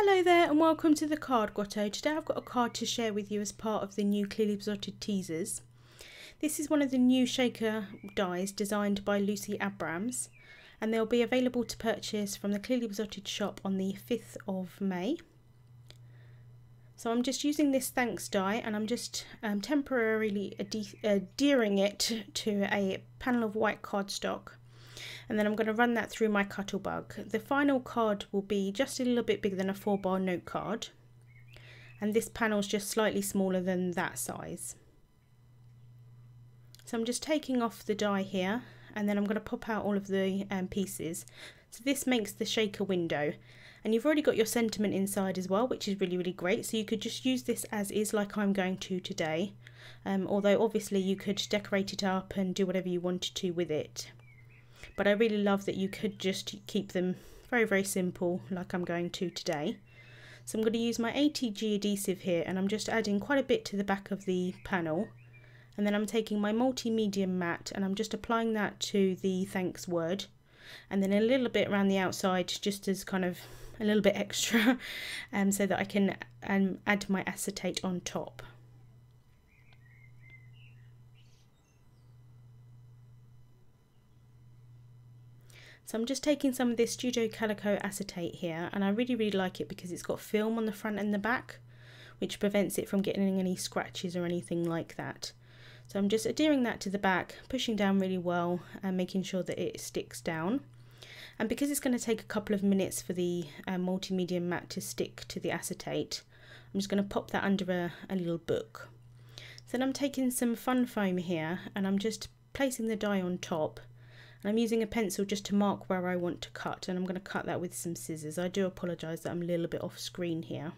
Hello there and welcome to the card grotto. Today I've got a card to share with you as part of the new Clearly Besotted teasers. This is one of the new shaker dies designed by Lucy Abrams, and they'll be available to purchase from the Clearly Besotted shop on the 5th of May. So I'm just using this thanks die and I'm just temporarily adhering it to a panel of white cardstock. And then I'm going to run that through my Cuttlebug. The final card will be just a little bit bigger than a 4-bar note card, and this panel is just slightly smaller than that size. So I'm just taking off the die here, and then I'm going to pop out all of the pieces. So this makes the shaker window, and you've already got your sentiment inside as well, which is really great. So you could just use this as is, like I'm going to today, although obviously you could decorate it up and do whatever you wanted to with it. But I really love that you could just keep them very simple, like I'm going to today. So I'm going to use my ATG adhesive here, and I'm just adding quite a bit to the back of the panel. And then I'm taking my multi-medium matte and I'm just applying that to the thanks word, and then a little bit around the outside just as kind of a little bit extra so that I can add my acetate on top. So I'm just taking some of this Studio Calico acetate here, and I really like it because it's got film on the front and the back, which prevents it from getting any scratches or anything like that. So I'm just adhering that to the back, pushing down really well and making sure that it sticks down. And because it's going to take a couple of minutes for the multi-medium matte to stick to the acetate, I'm just going to pop that under a little book. So then I'm taking some fun foam here and I'm just placing the die on top. I'm using a pencil just to mark where I want to cut, and I'm going to cut that with some scissors. I do apologise that I'm a little bit off screen here.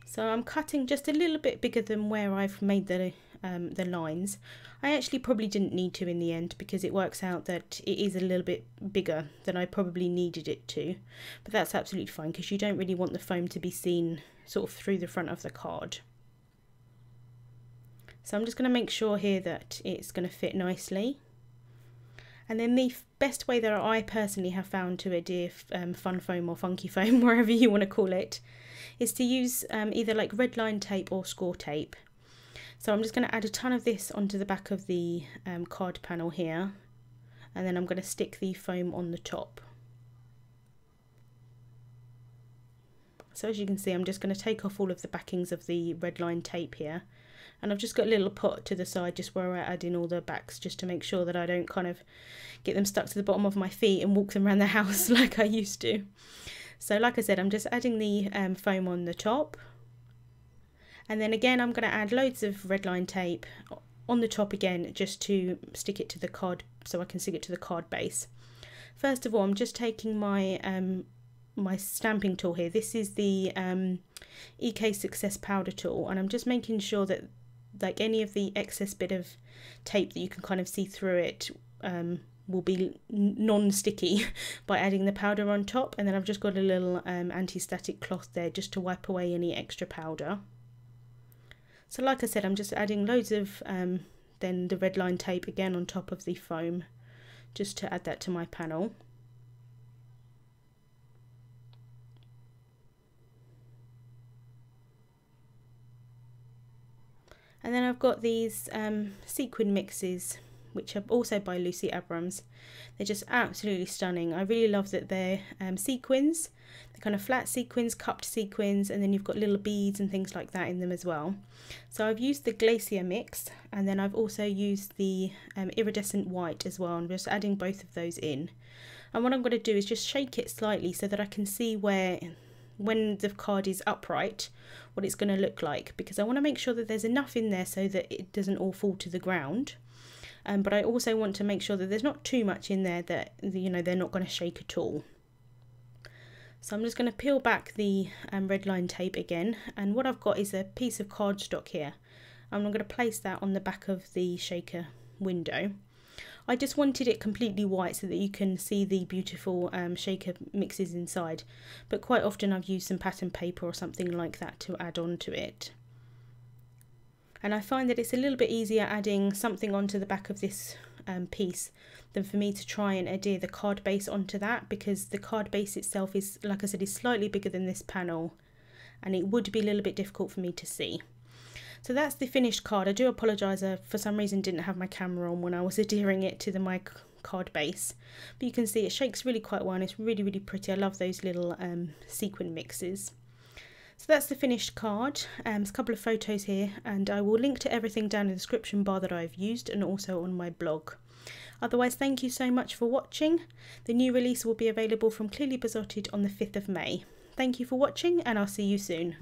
So I'm cutting just a little bit bigger than where I've made the lines. I actually probably didn't need to in the end, because it works out that it is a little bit bigger than I probably needed it to. But that's absolutely fine, because you don't really want the foam to be seen sort of through the front of the card. So I'm just going to make sure here that it's going to fit nicely. And then the best way that I personally have found to adhere fun foam or funky foam, wherever you want to call it, is to use either like red line tape or score tape. So I'm just going to add a ton of this onto the back of the card panel here, and then I'm going to stick the foam on the top. So as you can see, I'm just going to take off all of the backings of the red line tape here. And I've just got a little pot to the side just where I add in all the backs, just to make sure that I don't kind of get them stuck to the bottom of my feet and walk them around the house like I used to. So like I said, I'm just adding the foam on the top. And then again, I'm going to add loads of red line tape on the top again, just to stick it to the card, so I can stick it to the card base. First of all, I'm just taking my my stamping tool here. This is the EK Success powder tool, and I'm just making sure that like any of the excess bit of tape that you can kind of see through it will be non-sticky by adding the powder on top. And then I've just got a little anti-static cloth there just to wipe away any extra powder. So like I said, I'm just adding loads of then the red line tape again on top of the foam, just to add that to my panel. And then I've got these sequin mixes, which are also by Lucy Abrams. They're just absolutely stunning. I really love that they're sequins. They're kind of flat sequins, cupped sequins, and then you've got little beads and things like that in them as well. So I've used the Glacier mix, and then I've also used the iridescent white as well. I'm just adding both of those in. And what I'm going to do is just shake it slightly so that I can see where, when the card is upright, what it's going to look like, because I want to make sure that there's enough in there so that it doesn't all fall to the ground, but I also want to make sure that there's not too much in there that, you know, they're not going to shake at all. So I'm just going to peel back the red line tape again, and what I've got is a piece of cardstock here. I'm going to place that on the back of the shaker window. I just wanted it completely white so that you can see the beautiful shaker mixes inside, but quite often I've used some pattern paper or something like that to add on to it. And I find that it's a little bit easier adding something onto the back of this piece than for me to try and adhere the card base onto that, because the card base itself is, like I said, is slightly bigger than this panel, and it would be a little bit difficult for me to see. So that's the finished card. I do apologise, I for some reason didn't have my camera on when I was adhering it to my card base, but you can see it shakes really quite well and it's really, really pretty. I love those little sequin mixes. So that's the finished card. There's a couple of photos here, and I will link to everything down in the description bar that I've used and also on my blog. Otherwise, thank you so much for watching. The new release will be available from Clearly Besotted on the 5th of May. Thank you for watching, and I'll see you soon.